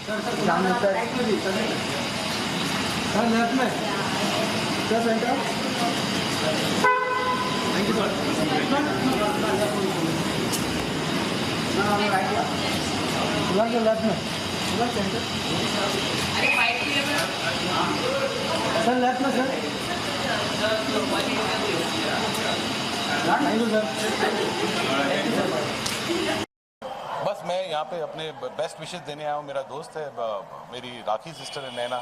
सामने sir left में sir centre. Thank you sir. Left में सेंटर सर लेफ्ट में सर। बस मैं यहाँ पे अपने बेस्ट विशेस देने आया हूँ। मेरा दोस्त है, मेरी राखी सिस्टर है नैना,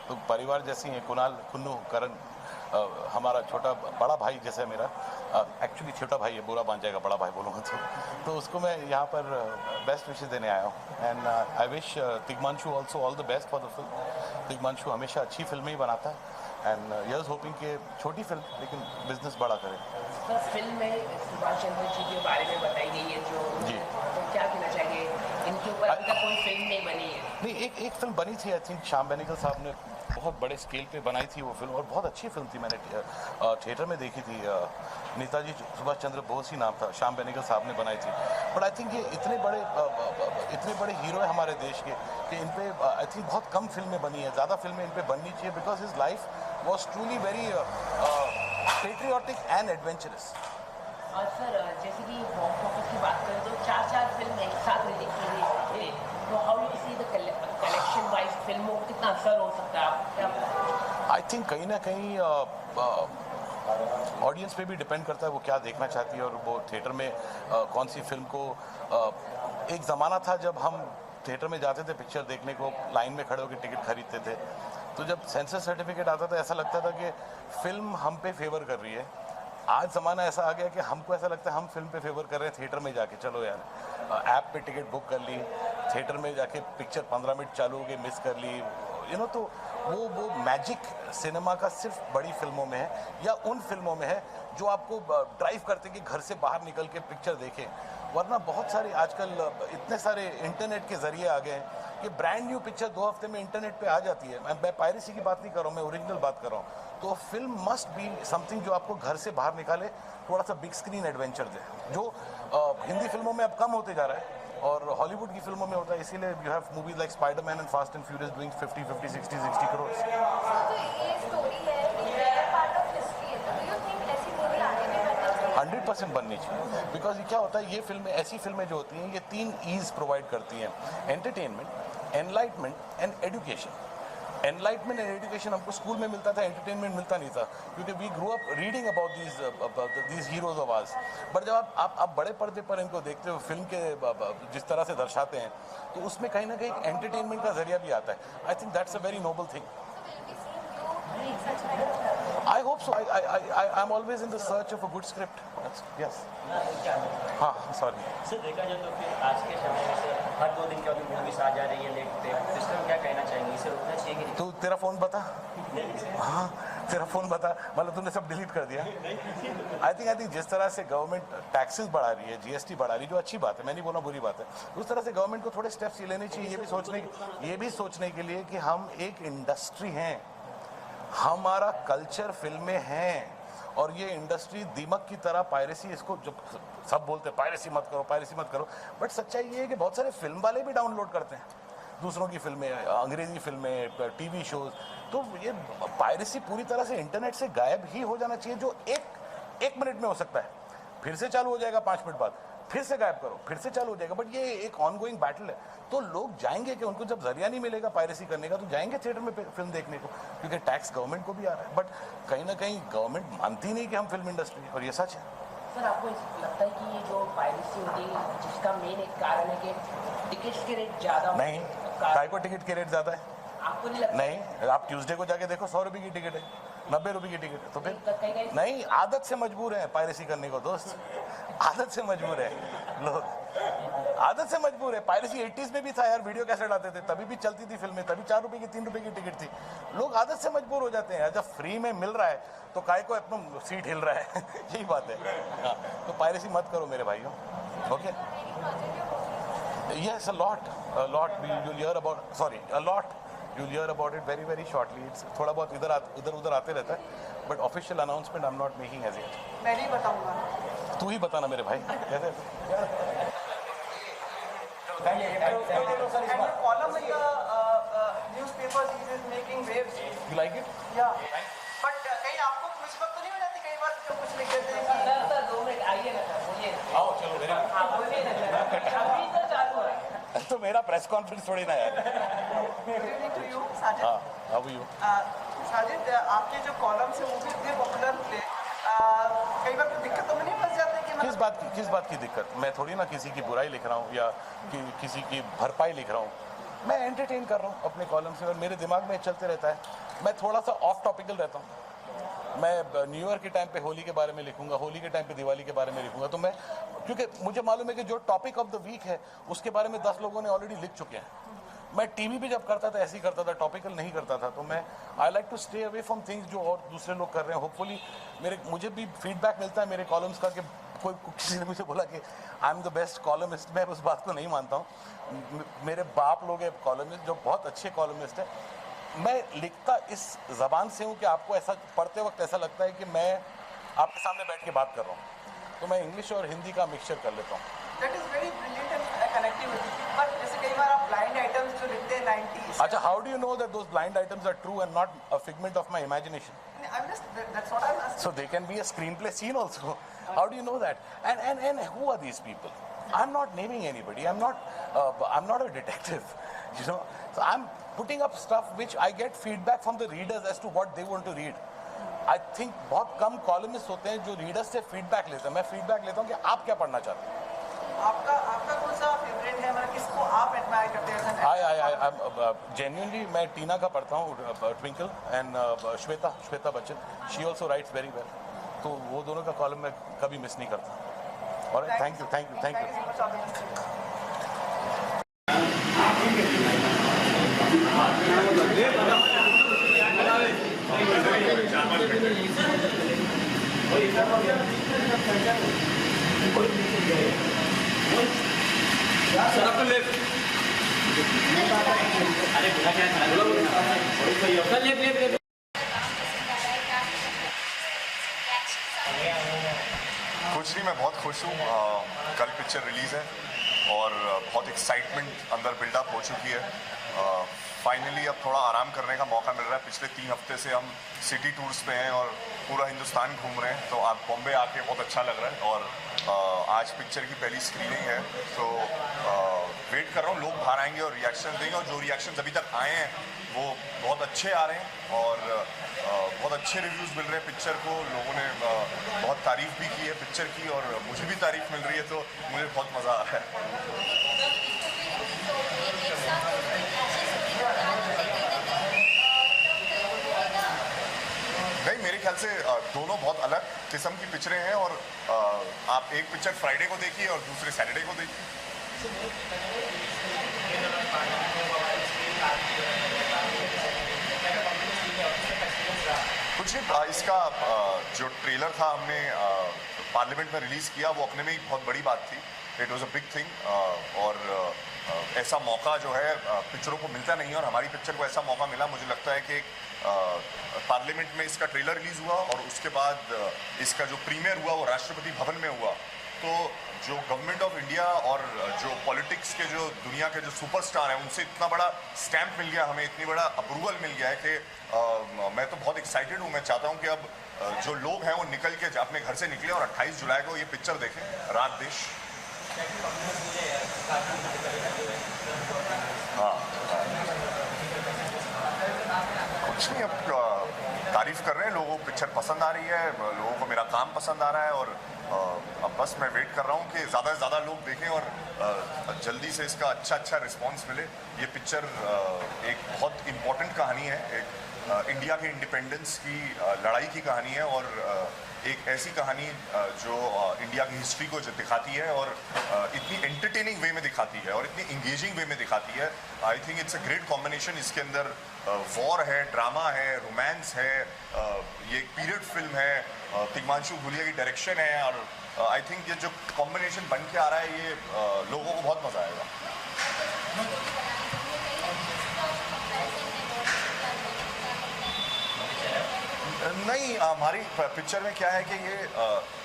तो परिवार जैसी हैं। कुणाल, कुन्नू, करण, हमारा छोटा बड़ा भाई जैसा है मेरा। एक्चुअली छोटा भाई है, बुरा मान जाएगा बड़ा भाई बोलूँगा तो उसको मैं यहाँ पर बेस्ट विशेस देने आया हूँ। And I wish Tigmanshu also all the best for the film. Tigmanshu हमेशा अच्छी फिल्में ही बनाता है एंड यस होपिंग कि छोटी फिल्म लेकिन बिजनेस बड़ा करे। सर फिल्म में सुभाष चंद्र जी के बारे में बताई गई है जो जी, तो क्या कहना चाहिए, इनके ऊपर अभी तक कोई फिल्म नहीं बनी है? नहीं, एक फिल्म बनी थी, आई थिंक श्याम बेनेगल साहब ने बहुत बड़े स्केल पे बनाई थी वो फिल्म, और बहुत अच्छी फिल्म थी। मैंने थिएटर में देखी थी। नेताजी सुभाष चंद्र बोस ही नाम था, श्याम बेनेगल साहब ने बनाई थी। बट आई थिंक ये इतने बड़े हीरो हैं हमारे देश के कि इन पे आई थिंक बहुत कम फिल्में बनी है। ज़्यादा फिल्में इन पे बननी चाहिए because his life was truly very patriotic and adventurous. और सर जैसे कि बॉक्स ऑफिस की बात करें तो 4 फिल्म एक साथ रिलीज की गई, तो how you see the collection wise फिल्मों को कितना असर हो सकता है? आई थिंक कहीं ना कहीं ऑडियंस पे भी डिपेंड करता है वो क्या देखना चाहती है और वो थिएटर में कौन सी फिल्म को। एक ज़माना था जब हम थिएटर में जाते थे पिक्चर देखने को, लाइन में खड़े होकर टिकट खरीदते थे, तो जब सेंसर सर्टिफिकेट आता था ऐसा लगता था कि फिल्म हम पे फेवर कर रही है। आज ज़माना ऐसा आ गया कि हमको ऐसा लगता है हम फिल्म पे फेवर कर रहे हैं थिएटर में जाके। चलो यार, ऐप पे टिकट बुक कर ली, थिएटर में जाके पिक्चर 15 मिनट चालू हो गई, मिस कर ली, तो वो मैजिक सिनेमा का सिर्फ बड़ी फिल्मों में है या उन फिल्मों में है जो आपको ड्राइव करते कि घर से बाहर निकल के पिक्चर देखें। वरना बहुत सारे आजकल इतने सारे इंटरनेट के जरिए आ गए हैं कि ब्रांड न्यू पिक्चर 2 हफ्ते में इंटरनेट पे आ जाती है। मैं पायरेसी की बात नहीं कर रहा हूँ, मैं ओरिजिनल बात कर रहा हूँ। तो फिल्म मस्ट बी समथिंग जो आपको घर से बाहर निकाले, थोड़ा सा बिग स्क्रीन एडवेंचर दे, जो हिंदी फिल्मों में अब कम होते जा रहा है और हॉलीवुड की फिल्मों में होता है। इसीलिए you have movies like Spiderman and fast and furious doing 50, 60 crore. तो ये स्टोरी है, ये पार्ट ऑफ हिस्ट्री है, तो यू थिंक ऐसी मूवी आगे भी बननी चाहिए? 100% बननी चाहिए। बिकॉज ये क्या होता है, ये फिल्में, ऐसी फिल्में जो होती हैं, ये 3 ईज प्रोवाइड करती हैं: entertainment, enlightenment and education. Enlightenment and education हमको स्कूल में मिलता था, एंटरटेनमेंट मिलता नहीं था, क्योंकि we grow up reading about these heroes of ours. But जब आप बड़े पर्दे पर इनको देखते हो, फिल्म के जिस तरह से दर्शाते हैं, तो उसमें कहीं ना कहीं एंटरटेनमेंट का जरिया भी आता है। I think that's a very noble thing. I hope so. I'm always in the search of a good script. Yes. हाँ, sorry. सर देखा जाए तो फिर आज के समय में सर हर 2 दिन के बाद मूवीज आ जा रही है लेट पे, तो इसमें क्या कहना चाहेंगे, इसे रोकना चाहिए कि नहीं? तो तेरा फोन बता। हाँ, तेरा फोन बता, मतलब तूने सब डिलीट कर दिया। आई थिंक जिस तरह से गवर्नमेंट टैक्सेस बढ़ा रही है, GST बढ़ा रही है, जो अच्छी बात है, मैं नहीं बोल रहा बुरी बात है, उस तरह से गवर्नमेंट को थोड़े स्टेप्स ये लेने चाहिए, ये भी सोचने के लिए कि हम एक इंडस्ट्री हैं, हमारा कल्चर फिल्में हैं, और ये इंडस्ट्री दीमक की तरह पायरेसी, इसको जब सब बोलते हैं पायरेसी मत करो, बट सच्चाई ये है कि बहुत सारे फिल्म वाले भी डाउनलोड करते हैं दूसरों की फिल्में, अंग्रेजी फिल्में, टीवी शोज। तो ये पायरेसी पूरी तरह से इंटरनेट से गायब ही हो जाना चाहिए, जो एक मिनट में हो सकता है, फिर से चालू हो जाएगा 5 मिनट बाद, फिर से गायब करो, फिर से चालू हो जाएगा। बट ये एक ऑनगोइंग बैटल है। तो लोग जाएंगे कि उनको जब जरिया नहीं मिलेगा पायरेसी करने का, तो जाएंगे थिएटर में फिल्म देखने को, क्योंकि टैक्स गवर्नमेंट को भी आ रहा है। बट कहीं ना कहीं गवर्नमेंट मानती नहीं कि हम फिल्म इंडस्ट्री है, और ये सच है। सर आपको लगता है कि ये जो पायरेसी होती है जिसका मेन एक कारण है कि टिकट्स के रेट ज़्यादा? नहीं, काय को टिकट के रेट ज़्यादा है? आपको नहीं लगता? नहीं, आप ट्यूसडे को जाके देखो, 100 रुपये की टिकट है, 90 रुपये की टिकट है। तो फिर नहीं, आदत से मजबूर है पायरेसी करने को दोस्त, आदत से मजबूर है लोग, आदत से मजबूर है। पायरेसी 80s में भी था यार, वीडियो कैसेट आते थे, तभी भी चलती थी फिल्में, तभी 4 रुपये की 3 रुपये की टिकट थी। लोग आदत से मजबूर हो जाते हैं, जब फ्री में मिल रहा है तो काय को अपना सीट हिल रहा है। यही बात है। हाँ, तो पायरेसी मत करो मेरे भाइयों। Okay, yes, a lot you'll hear about it very very shortly. It's थोड़ा बहुत इधर उधर आते रहता है, but official announcement I am not making as yet. मैं नहीं बताऊंगा, तू ही बताना मेरे भाई कैसे। कॉलम में You like it? बट कहीं आपको मुसीबत तो नहीं हो जाती कई बार जो कुछ लिख देते हैं कि सर 2 मिनट आइए ना सर, बोलिए ना। आओ चलो मेरे हाँ बोलिए ना सर, अभी तो चालू है। तो मेरा प्रेस कॉन्फ्रेंस थोड़ी ना यार। To you Sajid. हाँ, how are you? साजिद, आपके जो कॉलम्स हैं वो भी इतने पॉपुलर थे, कई बार दिक्कतों में नहीं फंस जाते कि किस बात की दिक्कत? मैं थोड़ी ना किसी की बुराई लिख रहा हूँ या किसी की भरपाई लिख रहा हूँ। मैं एंटरटेन कर रहा हूँ अपने कॉलम से और मेरे दिमाग में चलते रहता है। मैं थोड़ा सा ऑफ टॉपिकल रहता हूँ। मैं न्यू ईयर के टाइम पे होली के बारे में लिखूंगा, होली के टाइम पे दिवाली के बारे में लिखूंगा। तो मैं, क्योंकि मुझे मालूम है कि जो टॉपिक ऑफ द वीक है उसके बारे में 10 लोगों ने ऑलरेडी लिख चुके हैं। मैं टीवी पे जब करता था ऐसे ही करता था, टॉपिकल नहीं करता था। तो मैं I like to stay away from things जो और दूसरे लोग कर रहे हैं। होपफुली मुझे भी फीडबैक मिलता है मेरे कॉलम्स का कि किसी ने मुझे बोला कि I am the best columnist. मैं उस बात को नहीं मानता हूँ। मेरे बाप लोग हैं कॉलमिस्ट जो बहुत अच्छे कॉलमिस्ट हैं। मैं लिखता इस ज़बान से हूँ कि आपको ऐसा पढ़ते वक्त ऐसा लगता है कि मैं आपके सामने बैठ के बात कर रहा हूँ। तो मैं इंग्लिश और हिंदी का मिक्सचर कर लेता हूँ। That is very brilliant and connectivity. पर जैसे कई बार आप ब्लाइंड आइटम्स जो लिखते हैं 90s। अच्छा, how do you know that those blind items are true and not a figment of my imagination? I'm just, that's what I'm asking. So they can be a screenplay scene also. How do you know that? And who are these people? I'm not naming anybody. I'm not a detective. You know, so I'm putting up stuff which I get feedback from the readers as to what they want to read. I think बहुत कम columnist होते हैं जो readers से feedback लेते हैं। मैं feedback लेता हूँ कि आप क्या पढ़ना चाहते हैं। आपका कौन सा फेवरेट है, मतलब किसको आप एडमायर करते हैं? जेन्युइनली मैं टीना का पढ़ता हूँ, twinkle and Shweta Bachchan. She also rights very well. तो वो दोनों का कॉलम मैं कभी मिस नहीं करता। और थैंक यू। कुछ नहीं, मैं बहुत खुश हूँ। कल पिक्चर रिलीज़ है और बहुत एक्साइटमेंट अंदर बिल्डअप हो चुकी है। फाइनली अब थोड़ा आराम करने का मौका मिल रहा है। पिछले 3 हफ्ते से हम सिटी टूर्स पे हैं और पूरा हिंदुस्तान घूम रहे हैं। तो आप बॉम्बे आके बहुत अच्छा लग रहा है और आज पिक्चर की पहली स्क्रीनिंग है। तो वेट कर रहा हूँ, लोग बाहर आएंगे और रिएक्शन देंगे। और जो रिएक्शन अभी तक आए हैं वो बहुत अच्छे आ रहे हैं और बहुत अच्छे रिव्यूज़ मिल रहे हैं पिक्चर को। लोगों ने बहुत तारीफ़ भी की है पिक्चर की और मुझे भी तारीफ़ मिल रही है। तो मुझे बहुत मज़ा आ रहा है। नहीं, मेरे ख्याल से दोनों बहुत अलग किस्म की पिक्चरें हैं और आप एक पिक्चर फ्राइडे को देखिए और दूसरे सैटरडे को देखिए। कुछ नहीं, इसका जो ट्रेलर था हमने पार्लियामेंट में रिलीज़ किया वो अपने में ही बहुत बड़ी बात थी। It was a big thing और ऐसा मौका जो है पिक्चरों को मिलता नहीं है और हमारी पिक्चर को ऐसा मौका मिला। मुझे लगता है कि पार्लियामेंट में इसका ट्रेलर रिलीज़ हुआ और उसके बाद इसका जो प्रीमियर हुआ वो राष्ट्रपति भवन में हुआ। तो जो गवर्नमेंट ऑफ इंडिया और जो पॉलिटिक्स के जो दुनिया के जो सुपरस्टार हैं उनसे इतना बड़ा स्टैम्प मिल गया, हमें इतनी बड़ा अप्रूवल मिल गया है कि मैं तो बहुत एक्साइटेड हूँ। मैं चाहता हूँ कि अब जो लोग हैं वो निकल के अपने घर से निकले और 28 जुलाई को ये पिक्चर देखें, रात देश। हाँ, कुछ नहीं, अब तारीफ कर रहे हैं लोगों को, पिक्चर पसंद आ रही है, लोगों को मेरा काम पसंद आ रहा है और अब बस मैं वेट कर रहा हूँ कि ज़्यादा से ज़्यादा लोग देखें और जल्दी से इसका अच्छा रिस्पांस मिले। ये पिक्चर एक बहुत इम्पोर्टेंट कहानी है, एक इंडिया के इंडिपेंडेंस की लड़ाई की कहानी है और एक ऐसी कहानी जो इंडिया की हिस्ट्री को दिखाती है और इतनी एंटरटेनिंग वे में दिखाती है और इतनी इंगेजिंग वे में दिखाती है। I think it's a great combination. इसके अंदर वॉर है, ड्रामा है, रोमांस है, ये एक पीरियड फिल्म है, तिग्मांशु धूलिया की डायरेक्शन है और आई थिंक ये जो कॉम्बिनेशन बन के आ रहा है ये लोगों को बहुत मज़ा आएगा। नहीं, हमारी पिक्चर में क्या है कि ये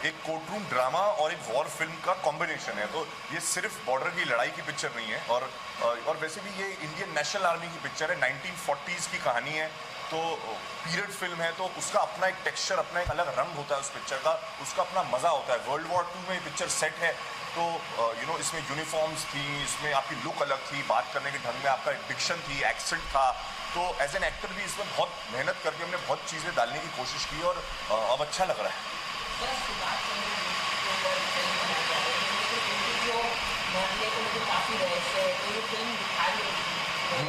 एक कोर्टरूम ड्रामा और एक वॉर फिल्म का कॉम्बिनेशन है। तो ये सिर्फ बॉर्डर की लड़ाई की पिक्चर नहीं है और वैसे भी ये इंडियन नेशनल आर्मी की पिक्चर है। 1940s की कहानी है तो पीरियड फिल्म है तो उसका अपना एक टेक्सचर, अपना एक अलग रंग होता है उस पिक्चर का, उसका अपना मज़ा होता है। वर्ल्ड वॉर 2 में ये पिक्चर सेट है तो इसमें यूनिफॉर्म्स थी, इसमें आपकी लुक अलग थी, बात करने के ढंग में आपका डिक्शन थी, एक्सेंट था। तो एज एन एक्टर भी इसमें बहुत मेहनत करके हमने बहुत चीज़ें डालने की कोशिश की और अब अच्छा लग रहा है।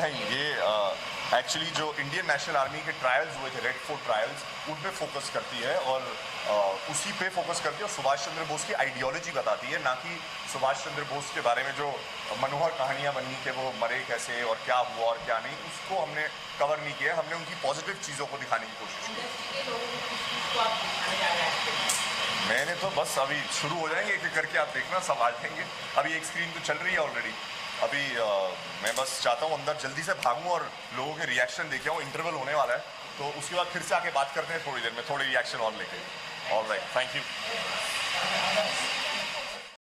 नहीं, ये एक्चुअली जो इंडियन नेशनल आर्मी के ट्रायल्स हुए थे, रेड फोर्ट ट्रायल्स, उन पे फोकस करती है और उसी पे फोकस करती है और सुभाष चंद्र बोस की आइडियोलॉजी बताती है, ना कि सुभाष चंद्र बोस के बारे में जो मनोहर कहानियाँ बनी कि वो मरे कैसे और क्या हुआ और क्या नहीं, उसको हमने कवर नहीं किया। हमने उनकी पॉजिटिव चीज़ों को दिखाने की कोशिश की। मैंने तो बस अभी शुरू हो जाएंगे एक एक करके, आप देखना सब आ जाएंगे। अभी एक स्क्रीन तो चल रही है ऑलरेडी। अभी मैं बस चाहता हूँ अंदर जल्दी से भागूँ और लोगों के रिएक्शन देखे आऊँ। इंटरवल होने वाला है तो उसके बाद फिर से आके बात करते हैं थोड़ी देर में, थोड़ी रिएक्शन और लेके। All right, thank you.